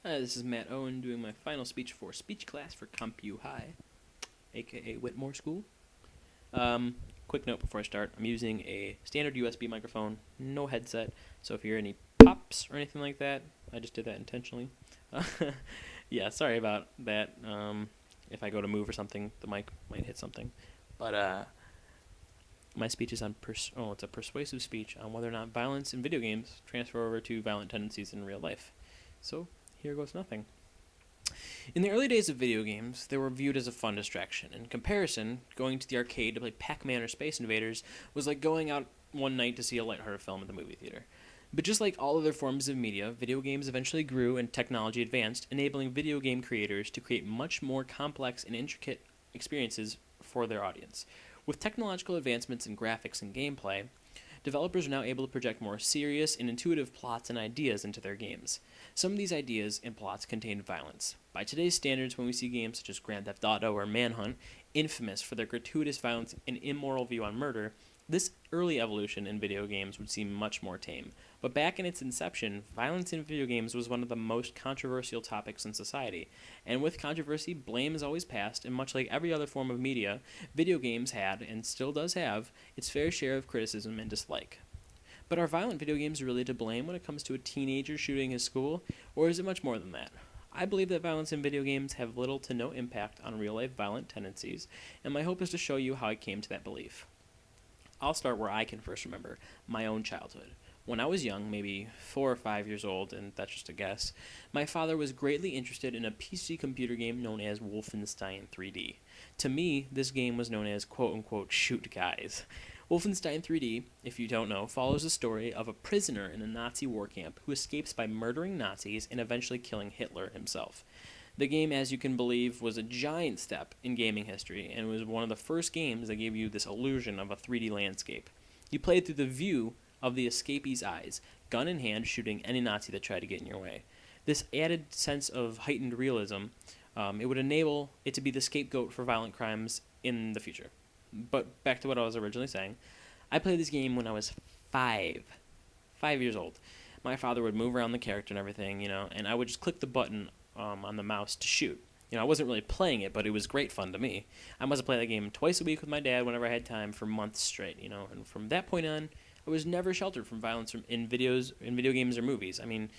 Hi, this is Matt Owen doing my final speech for speech class for CompU High, aka Whitmore School. Um, Quick note before I start, I'm using a standard USB microphone, no headset, so if you hear any pops or anything like that, I just did that intentionally. Yeah, sorry about that. If I go to move or something, the mic might hit something. But my speech is on it's a persuasive speech on whether or not violence in video games transfer over to violent tendencies in real life. So here goes nothing. In the early days of video games, they were viewed as a fun distraction. In comparison, going to the arcade to play Pac-Man or Space Invaders was like going out one night to see a lighthearted film at the movie theater. But just like all other forms of media, video games eventually grew and technology advanced, enabling video game creators to create much more complex and intricate experiences for their audience. With technological advancements in graphics and gameplay, developers are now able to project more serious and intuitive plots and ideas into their games. Some of these ideas and plots contain violence. By today's standards, when we see games such as Grand Theft Auto or Manhunt, infamous for their gratuitous violence and immoral view on murder, this early evolution in video games would seem much more tame. But back in its inception, violence in video games was one of the most controversial topics in society. And with controversy, blame is always passed, and much like every other form of media, video games had, and still does have, its fair share of criticism and dislike. But are violent video games really to blame when it comes to a teenager shooting his school, or is it much more than that? I believe that violence in video games have little to no impact on real-life violent tendencies, and my hope is to show you how I came to that belief. I'll start where I can first remember, my own childhood. When I was young, maybe 4 or 5 years old, and that's just a guess, my father was greatly interested in a PC computer game known as Wolfenstein 3D. To me, this game was known as quote-unquote shoot guys. Wolfenstein 3D, if you don't know, follows the story of a prisoner in a Nazi war camp who escapes by murdering Nazis and eventually killing Hitler himself. The game, as you can believe, was a giant step in gaming history and was one of the first games that gave you this illusion of a 3D landscape. You played through the view of the escapee's eyes, gun in hand, shooting any Nazi that tried to get in your way. This added sense of heightened realism, it would enable it to be the scapegoat for violent crimes in the future. But back to what I was originally saying. I played this game when I was 5 years old. My father would move around the character and everything, and I would just click the button on the mouse to shoot. I wasn't really playing it, but it was great fun to me. I must have played that game twice a week with my dad whenever I had time for months straight, and from that point on, I was never sheltered from violence in video games or movies. I mean,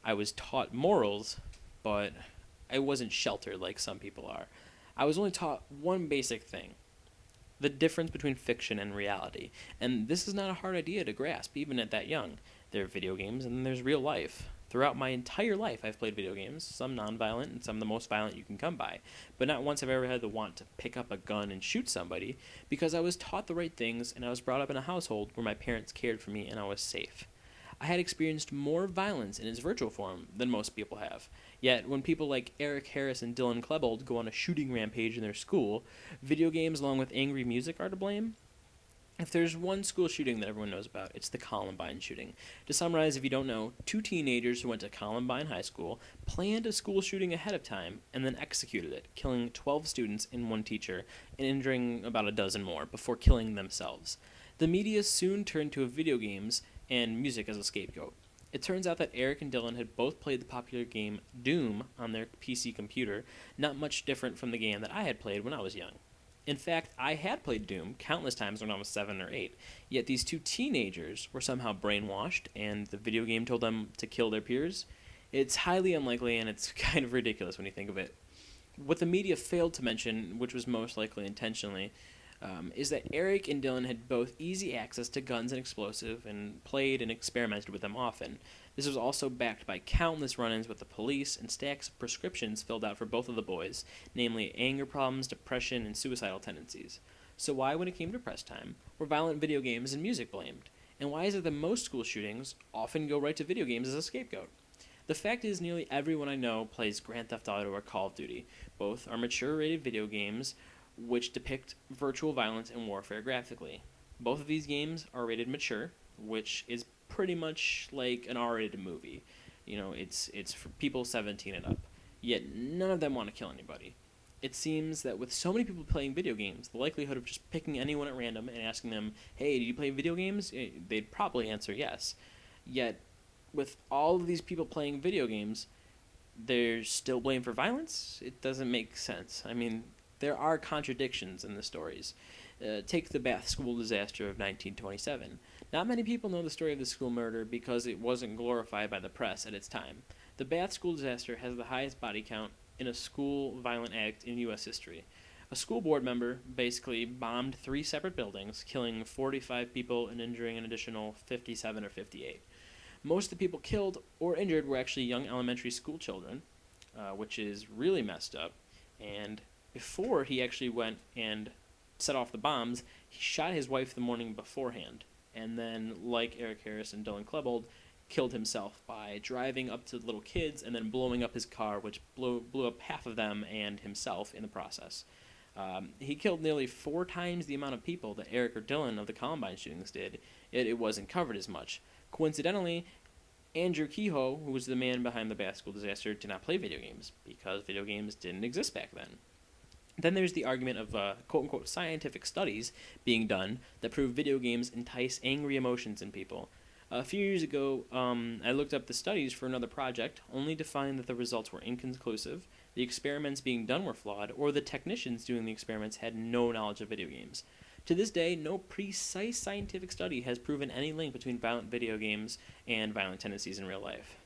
I was taught morals, but I wasn't sheltered like some people are. I was only taught one basic thing: the difference between fiction and reality. And this is not a hard idea to grasp, even at that young. There are video games, and then there's real life. Throughout my entire life, I've played video games, some non-violent and some the most violent you can come by. But not once have I ever had the want to pick up a gun and shoot somebody, because I was taught the right things and I was brought up in a household where my parents cared for me and I was safe. I had experienced more violence in its virtual form than most people have. Yet, when people like Eric Harris and Dylan Klebold go on a shooting rampage in their school, video games along with angry music are to blame. If there's one school shooting that everyone knows about, it's the Columbine shooting. To summarize, if you don't know, two teenagers who went to Columbine High School planned a school shooting ahead of time and then executed it, killing 12 students and one teacher and injuring about a dozen more before killing themselves. The media soon turned to video games and music as a scapegoat. It turns out that Eric and Dylan had both played the popular game Doom on their PC computer, not much different from the game that I had played when I was young. In fact, I had played Doom countless times when I was 7 or 8, yet these two teenagers were somehow brainwashed and the video game told them to kill their peers. It's highly unlikely and it's kind of ridiculous when you think of it. What the media failed to mention, which was most likely intentionally, is that Eric and Dylan had both easy access to guns and explosives and played and experimented with them often. This was also backed by countless run-ins with the police and stacks of prescriptions filled out for both of the boys, namely anger problems, depression, and suicidal tendencies. So why, when it came to press time, were violent video games and music blamed? And why is it that most school shootings often go right to video games as a scapegoat? The fact is, nearly everyone I know plays Grand Theft Auto or Call of Duty. Both are mature-rated video games which depict virtual violence and warfare graphically. Both of these games are rated mature, which is pretty much like an R-rated movie. It's for people 17 and up. Yet none of them want to kill anybody. It seems that with so many people playing video games, the likelihood of just picking anyone at random and asking them, "Hey, do you play video games?" they'd probably answer yes. Yet, with all of these people playing video games, there's still blame for violence. It doesn't make sense. I mean, there are contradictions in the stories. Take the Bath school disaster of 1927. Not many people know the story of the school murder because it wasn't glorified by the press at its time. The Bath school disaster has the highest body count in a school violent act in U.S. history. A school board member basically bombed 3 separate buildings, killing 45 people and injuring an additional 57 or 58. Most of the people killed or injured were actually young elementary school children, which is really messed up. And before he actually went and set off the bombs, he shot his wife the morning beforehand. And then, like Eric Harris and Dylan Klebold, killed himself by driving up to the little kids and then blowing up his car, which blew up half of them and himself in the process. He killed nearly 4 times the amount of people that Eric or Dylan of the Columbine shootings did. It wasn't covered as much. Coincidentally, Andrew Kehoe, who was the man behind the Bath school disaster, did not play video games because video games didn't exist back then. Then there's the argument of quote-unquote scientific studies being done that prove video games entice angry emotions in people. A few years ago, I looked up the studies for another project, only to find that the results were inconclusive, the experiments being done were flawed, or the technicians doing the experiments had no knowledge of video games. To this day, no precise scientific study has proven any link between violent video games and violent tendencies in real life.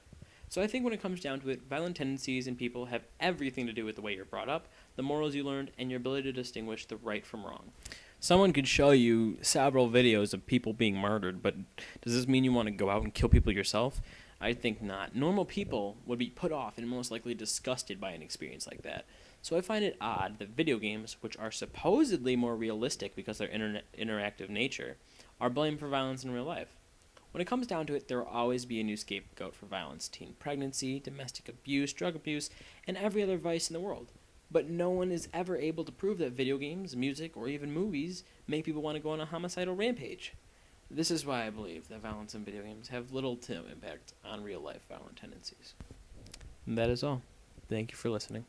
So I think when it comes down to it, violent tendencies in people have everything to do with the way you're brought up, the morals you learned, and your ability to distinguish the right from wrong. Someone could show you several videos of people being murdered, but does this mean you want to go out and kill people yourself? I think not. Normal people would be put off and most likely disgusted by an experience like that. So I find it odd that video games, which are supposedly more realistic because of their interactive nature, are blamed for violence in real life. When it comes down to it, there will always be a new scapegoat for violence: teen pregnancy, domestic abuse, drug abuse, and every other vice in the world. But no one is ever able to prove that video games, music, or even movies make people want to go on a homicidal rampage. This is why I believe that violence in video games have little to no impact on real-life violent tendencies. And that is all. Thank you for listening.